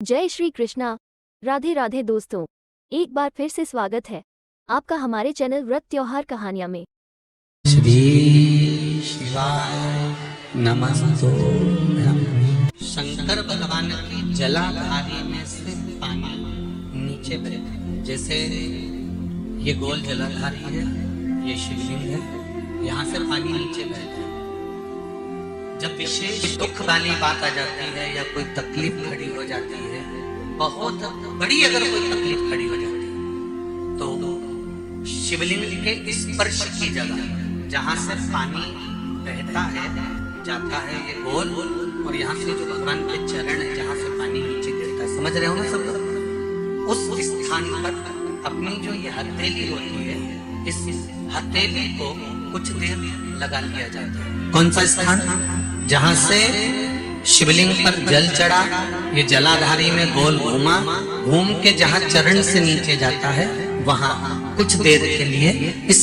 जय श्री कृष्णा। राधे राधे दोस्तों, एक बार फिर से स्वागत है आपका हमारे चैनल व्रत त्योहार कहानियां में। श्री शिवाय नमस्तु। शंकर भगवान की जलाधारी में से पानी नीचे बहे। जैसे ये गोल जलाधारी है, ये शिवलिंग है, यहाँ से पानी नीचे बहता है। जब विशेष दुख वाली बात आ जाती है या कोई तकलीफ खड़ी हो जाती है, बहुत बड़ी अगर कोई तकलीफ खड़ी हो जाती है, तो शिवलिंग के स्पर्श की जगह जहां से पानी बहता है जाता है ये गोल, और यहाँ से जो भगवान के चरण है जहां से पानी नीचे गिरता है, समझ रहे हो ना सब लोग? उस स्थान पर अपनी जो ये हथेली होती है, इस हथेली को कुछ देर लगा लिया जाता है। कौन सा स्थान? जहां से शिवलिंग पर जल चढ़ा, ये जलाधारी में गोल घूमा, घूम के जहां चरण से नीचे जाता है वहां कुछ देर के लिए इस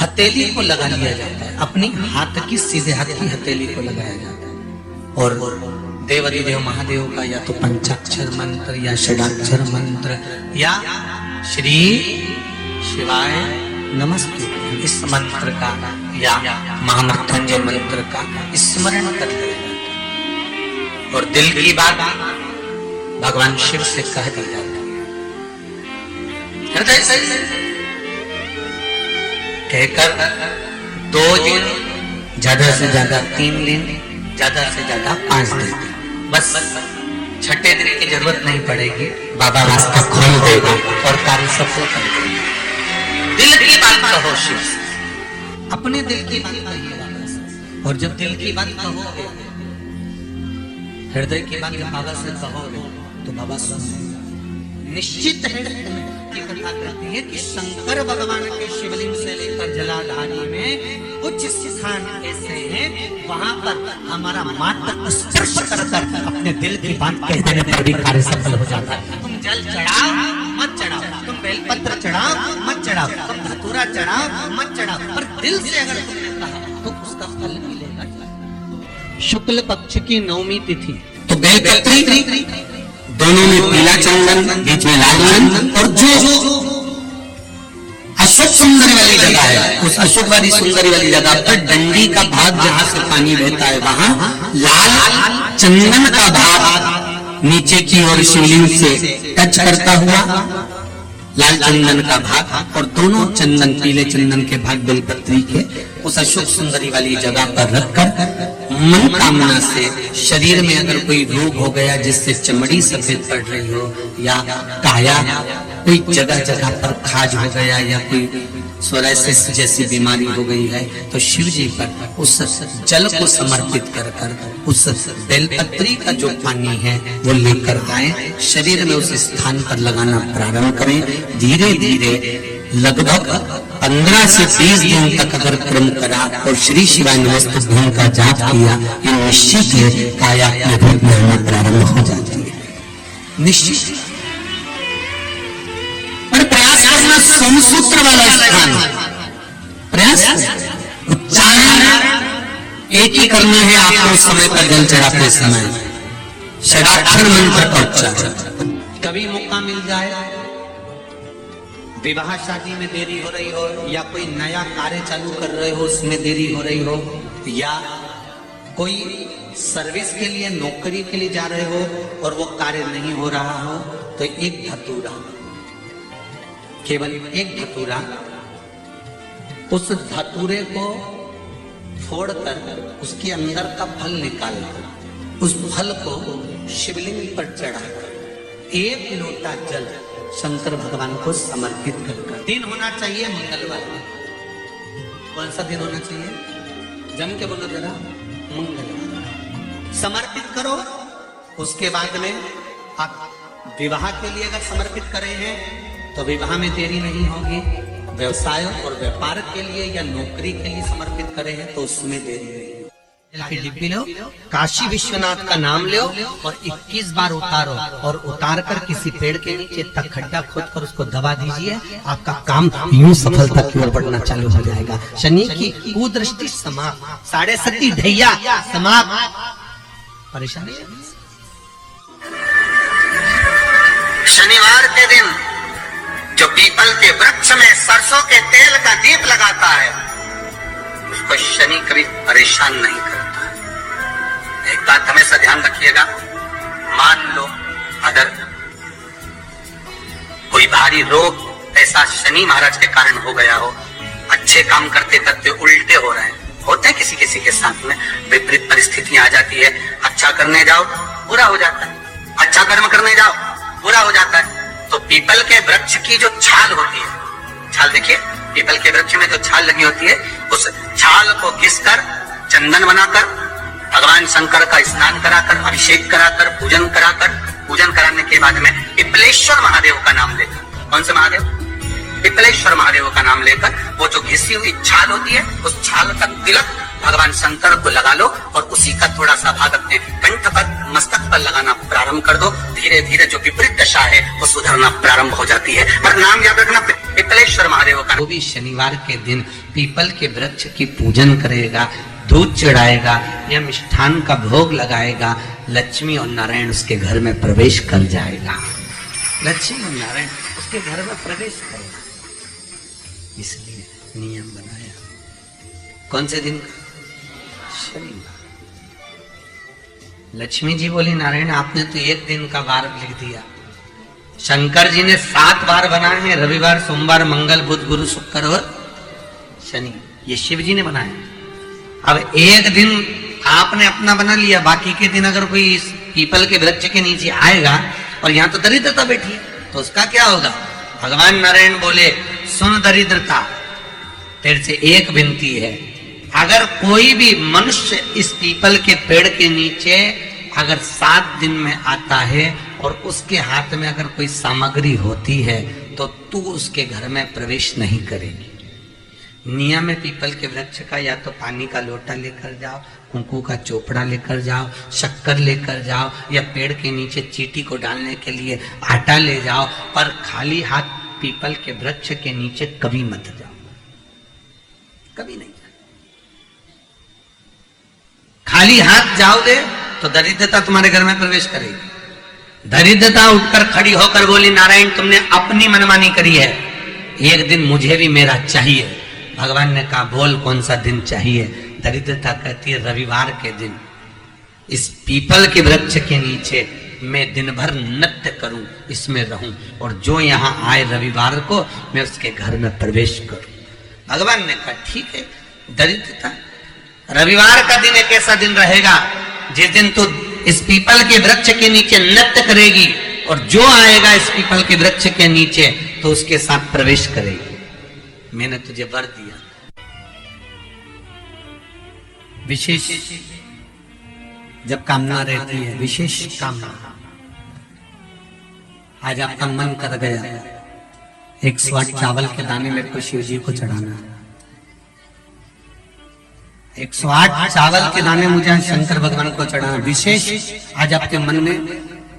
हथेली को लगा लिया जाता है। अपनी हाथ की, सीधे हाथ की हथेली को लगाया जाता है। और देवाधिदेव महादेव का या तो पंचाक्षर मंत्र या षडाक्षर मंत्र या श्री शिवाय नमस्ते इस मंत्र का या महामृत्युंजय मंत्र का स्मरण कर लेना, और दिल की बात भगवान शिव से कह दी जाती है। हृदय से कहकर 2 दिन, ज्यादा से ज्यादा 3 दिन, ज्यादा से ज्यादा 5 दिन, बस 6ठे दिन की जरूरत नहीं पड़ेगी। बाबा रास्ता खोल देगा और कार्य सफल कर देगा। दिल की बात कहो शिव से, अपने दिल की बात कहिए बाबा से। और जब दिल की बात कहोगे, हृदय की बात बाबा से कहोगे तो बाबा सुनेंगे। निश्चित है की कथा कहती है कि शंकर भगवान के शिवलिंग से लेकर जलाधारी में कुछ स्थान ऐसे हैं, वहां पर हमारा मात्र स्पर्श कर अपने दिल की बात कह देने पर भी कार्य सफल हो जाता है। तुम जल चढ़ाओ मत चढ़ाओ, तुम बेलपत्र चढ़ाओ मत चढ़ाओ, तुम धतूरा चढ़ाओ मत चढ़ाओ, पर दिल से अगर तुमने कहा तो उसका फल मिलेगा। शुक्ल पक्ष की 9वीं तिथि तो बेलपत्री, दोनों में पीला चंदन, बीच में लाल चंदन, और जो अशोक सुंदरी वाली जगह है, उस अशोक वाली सुंदरी वाली जगह पर डंडी का भाग जहां से पानी बहता है वहां लाल चंदन का भाग नीचे की ओर शिवलिंग से टच करता हुआ लाल चंदन का भाग, और दोनों चंदन, पीले चंदन के भाग बेलपत्री के उस अशोक सुंदरी वाली जगह पर रखकर मन कामना से शरीर में अगर कोई रोग हो गया जिससे चमड़ी सफेद पड़ रही हो, या काया कोई जगह जगह पर खाज हो गया, या कोई सोराइसिस जैसी बीमारी हो गई है, तो शिव जी पर उस जल को समर्पित कर उस बेलपत्री का जो पानी है वो लेकर आए, शरीर में उस स्थान पर लगाना प्रारंभ करें। धीरे धीरे लगभग 15 से 20 दिन तक अगर क्रम करा और श्री शिवाय नमस्तुभ्यं का जाप किया, ये निश्चित है काया अपने रूप में आना प्रारंभ हो जाती है। निश्चित पर प्रयास करना, सोमसूत्र वाला स्थान प्रयास, उच्चारण एक ही करना है आपको उस समय पर जल चढ़ाते समय, षडाक्षर मंत्र का उच्चारण। कभी मौका मिल जाए, विवाह शादी में देरी हो रही हो, या कोई नया कार्य चालू कर रहे हो उसमें देरी हो रही हो, या कोई सर्विस के लिए, नौकरी के लिए जा रहे हो और वो कार्य नहीं हो रहा हो, तो एक धतूरा, केवल एक धतूरा, उस धतूरे को फोड़कर उसके अंदर का फल निकालकर उस फल को शिवलिंग पर चढ़ाकर 1 लोटा जल शंकर भगवान को समर्पित कर। दिन होना चाहिए मंगलवार। कौन सा दिन होना चाहिए? जम के बोलो जरा, मंगलवार समर्पित करो। उसके बाद में आप विवाह के लिए अगर समर्पित करे हैं तो विवाह में देरी नहीं होगी। व्यवसाय और व्यापार के लिए या नौकरी के लिए समर्पित करे हैं तो उसमें देरी नहीं होगी। डिब्बी लो, काशी विश्वनाथ का नाम लो और 21 बार उतारो, और उतार कर किसी पेड़ के नीचे तक खड्डा खोद कर उसको दबा दीजिए। आपका काम यूं सफलता की ओर बढ़ना चालू हो जाएगा। शनि की कुदृष्टि समाप्त, 7.5 ढैया समाप्त, परेशानी शनिवार के दिन जो पीपल के वृक्ष में सरसों के तेल का दीप लगाता है उसको शनि कभी परेशान नहीं करता है। एक बात हमेशा ध्यान रखिएगा, मान लो अगर कोई भारी रोग ऐसा शनि महाराज के कारण हो गया हो, अच्छे काम करते करते उल्टे हो रहे हैं, होते हैं किसी किसी के साथ में, विपरीत परिस्थितियां आ जाती है, अच्छा करने जाओ बुरा हो जाता है, अच्छा कर्म करने जाओ बुरा हो जाता है। तो पीपल के वृक्ष की जो छाल होती है, छाल देखिए, पीपल के वृक्ष में जो छाल लगी होती है, उस छाल को घिसकर चंदन बनाकर भगवान शंकर का स्नान कराकर, अभिषेक कराकर, पूजन कराने के बाद में पिपलेश्वर महादेव का नाम लेकर, कौन से महादेव? पिपलेश्वर महादेव का नाम लेकर वो जो घिसी हुई छाल होती है, उस छाल का तिलक भगवान शंकर को लगा लो और उसी का थोड़ा सा भाग अपने कंठ पर, मस्तक पर लगाना प्रारंभ कर दो। धीरे धीरे जो विपरीत दशा है वो सुधरना प्रारंभ हो जाती है। पर नाम याद रखना, पिपलेश्वर महादेव का। वो भी शनिवार के दिन पीपल के वृक्ष की पूजन करेगा, दूध चढ़ाएगा या मिष्ठान का भोग लगाएगा, लक्ष्मी और नारायण उसके घर में प्रवेश कर जाएगा। लक्ष्मी और नारायण उसके घर में प्रवेश करेगा, इसलिए नियम बनाया। कौन से दिन? शनिवार। लक्ष्मी जी बोली, नारायण आपने तो एक दिन का वार लिख दिया, शंकर जी ने 7 वार बनाए हैं, रविवार, सोमवार, मंगल, बुध, गुरु, शुक्र और शनि, ये शिव जी ने बनाया। अब एक दिन आपने अपना बना लिया, बाकी के दिन अगर कोई इस पीपल के वृक्ष के नीचे आएगा और यहाँ तो दरिद्रता बैठी है, तो उसका क्या होगा? भगवान नारायण बोले, सुन दरिद्रता, तेरे से एक विनती है, अगर कोई भी मनुष्य इस पीपल के पेड़ के नीचे अगर 7 दिन में आता है और उसके हाथ में अगर कोई सामग्री होती है तो तू उसके घर में प्रवेश नहीं करेगी। नियम है पीपल के वृक्ष का, या तो पानी का लोटा लेकर जाओ, कुंकू का चोपड़ा लेकर जाओ, शक्कर लेकर जाओ, या पेड़ के नीचे चींटी को डालने के लिए आटा ले जाओ, पर खाली हाथ पीपल के वृक्ष के नीचे कभी मत जाओ, कभी नहीं जाओ। खाली हाथ जाओगे तो दरिद्रता तुम्हारे घर में प्रवेश करेगी। दरिद्रता उठकर खड़ी होकर बोली, नारायण तुमने अपनी मनमानी करी है, एक दिन मुझे भी मेरा चाहिए। भगवान ने कहा, बोल कौन सा दिन चाहिए? दरिद्रता कहती है, रविवार के दिन इस पीपल के वृक्ष के नीचे मैं दिन भर नृत्य करूं, इसमें रहूं, और जो यहां आए रविवार को मैं उसके घर में प्रवेश करूं। भगवान ने कहा, ठीक है। दरिद्रता, रविवार का दिन एक ऐसा दिन रहेगा जिस दिन तू इस पीपल के वृक्ष के नीचे नृत्य करेगी और जो आएगा इस पीपल के वृक्ष के नीचे तो उसके साथ प्रवेश करेगी। मैंने तुझे वर दिया। विशेष जब कामना रहती है, विशेष कामना, आज आपका मन कर गया 108 चावल के दाने मेरे को शिव जी को चढ़ाना है, 108 चावल के दाने मुझे शंकर भगवान को चढ़ाना। विशेष आज आपके मन में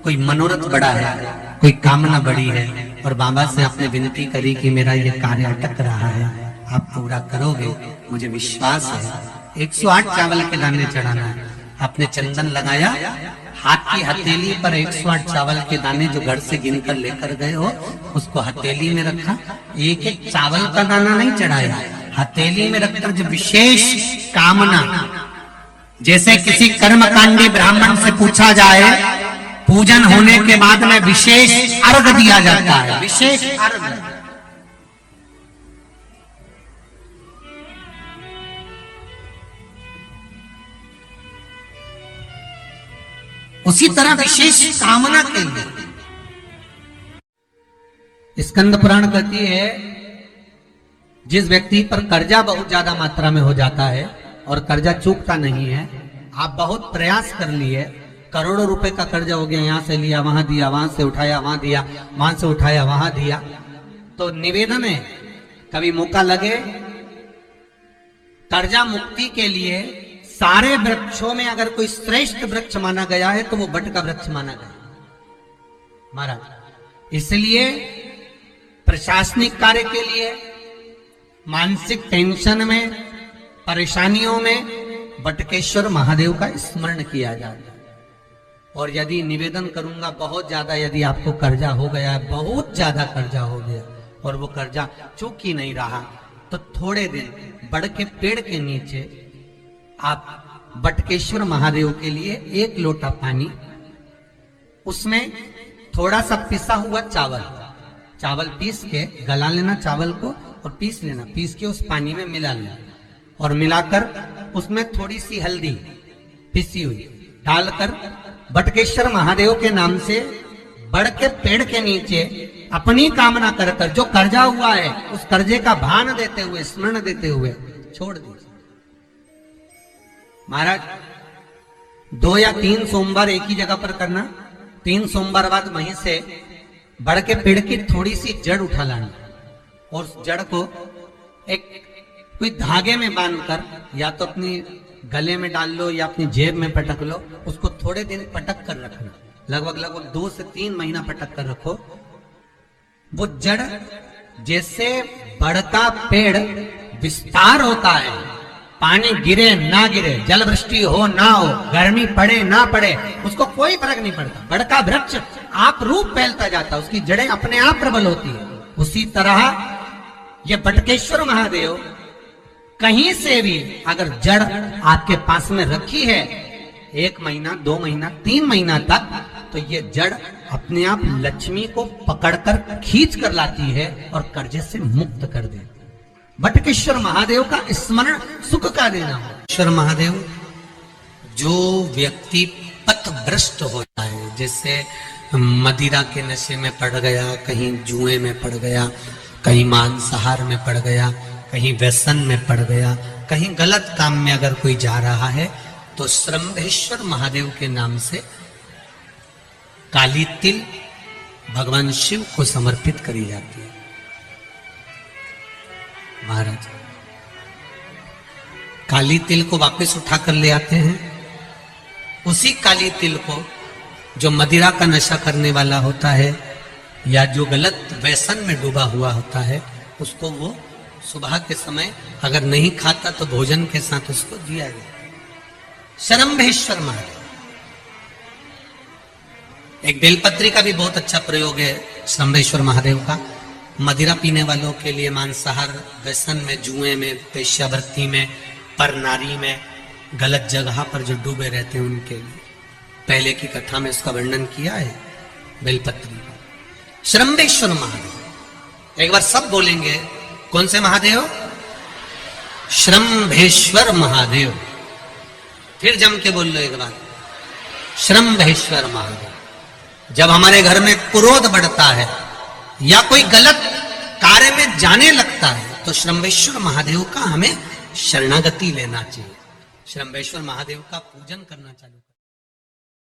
कोई मनोरथ बड़ा है, कोई कामना बड़ी है, और बाबा से आपने विनती करी कि मेरा ये कार्य अटक रहा है, आप पूरा करोगे, मुझे विश्वास है। 108 चावल के दाने चढ़ाना है। आपने चंदन लगाया, हाथ की हथेली पर 108 चावल के दाने जो घर से गिनकर लेकर गए हो उसको हथेली में रखा। एक एक चावल का दाना नहीं चढ़ाया, हथेली में रखकर जो विशेष कामना, जैसे किसी कर्मकांडी ब्राह्मण से पूछा जाए, पूजन होने के बाद में विशेष अर्घ दिया जाता है, विशेष अर्घ। उसी तरह विशेष कामना के लिए स्कंद पुराण कहती है, जिस व्यक्ति पर कर्जा बहुत ज्यादा मात्रा में हो जाता है और कर्जा चूकता नहीं है, आप बहुत प्रयास कर लिए, करोड़ों रुपए का कर्जा हो गया, यहां से लिया वहां दिया, वहां से उठाया वहां दिया, वहां से उठाया वहां दिया, तो निवेदन है कभी मौका लगे कर्जा मुक्ति के लिए सारे वृक्षों में अगर कोई श्रेष्ठ वृक्ष माना गया है तो वो बट का वृक्ष माना गया महाराज। इसलिए प्रशासनिक कार्य के लिए, मानसिक टेंशन में, परेशानियों में बटकेश्वर महादेव का स्मरण किया जाता है। और यदि निवेदन करूंगा बहुत ज्यादा, यदि आपको कर्जा हो गया है, बहुत ज्यादा कर्जा हो गया और वो कर्जा चूक ही नहीं रहा, तो थोड़े दिन बड़ के पेड़ के नीचे आप बटकेश्वर महादेव के लिए 1 लोटा पानी, उसमें थोड़ा सा पिसा हुआ चावल पीस के गला लेना चावल को और पीस लेना, पीस के उस पानी में मिला लेना और मिलाकर उसमें थोड़ी सी हल्दी पिसी हुई डालकर बटकेश्वर महादेव के नाम से बड़ के पेड़ के नीचे अपनी कामना कर कर जो कर्जा हुआ है उस कर्जे का भान देते हुए, स्मरण देते हुए छोड़ दीजिए। महाराज 2 या 3 सोमवार एक ही जगह पर करना, 3 सोमवार बाद वहीं से बड़ के पेड़ की थोड़ी सी जड़ उठा लाना और उस जड़ को एक कोई धागे में बांधकर या तो अपनी गले में डाल लो या अपनी जेब में पटक लो, उसको थोड़े दिन पटक कर रखना, लगभग 2 से 3 महीना पटक कर रखो। वो जड़ जैसे बड़ का पेड़ विस्तार होता है, पानी गिरे ना गिरे, जल वृष्टि हो ना हो, गर्मी पड़े ना पड़े, उसको कोई फर्क नहीं पड़ता, बड़ का वृक्ष आप रूप फैलता जाता, उसकी जड़ें अपने आप प्रबल होती है। उसी तरह ये बटकेश्वर महादेव कहीं से भी अगर जड़ आपके पास में रखी है 1 महीना, 2 महीना, 3 महीना तक, तो ये जड़ अपने आप लक्ष्मी को पकड़कर खींच कर लाती है और कर्जे से मुक्त कर देती है। बटकेश्वर महादेव का स्मरण सुख का देना हो। बटकेश्वर महादेव, जो व्यक्ति पथभ्रष्ट होता है, जैसे मदिरा के नशे में पड़ गया, कहीं जुए में पड़ गया, कहीं मांसाहार में पड़ गया, कहीं व्यसन में पड़ गया, कहीं गलत काम में अगर कोई जा रहा है, तो श्रम्भेश्वर महादेव के नाम से काली तिल भगवान शिव को समर्पित करी जाती है। महाराज काली तिल को वापस उठाकर ले आते हैं, उसी काली तिल को जो मदिरा का नशा करने वाला होता है या जो गलत व्यसन में डूबा हुआ होता है, उसको वो सुबह के समय अगर नहीं खाता तो भोजन के साथ उसको दिया जाए। श्रम्भेश्वर महादेव। एक बेलपत्री का भी बहुत अच्छा प्रयोग है श्रम्भेश्वर महादेव का, मदिरा पीने वालों के लिए, मांसाहार, व्यसन में, जुए में, वेश्यावृत्ति में, पर नारी में, गलत जगह पर जो डूबे रहते हैं उनके लिए। पहले की कथा में इसका वर्णन किया है बेलपत्री का। श्रम्भेश्वर महादेव, एक बार सब बोलेंगे, कौन से महादेव? श्रम्भेश्वर महादेव। फिर जम के बोल लो एक बार, श्रम्भेश्वर महादेव। जब हमारे घर में क्रोध बढ़ता है या कोई गलत कार्य में जाने लगता है तो श्रम्भेश्वर महादेव का हमें शरणागति लेना चाहिए, श्रम्भेश्वर महादेव का पूजन करना चालू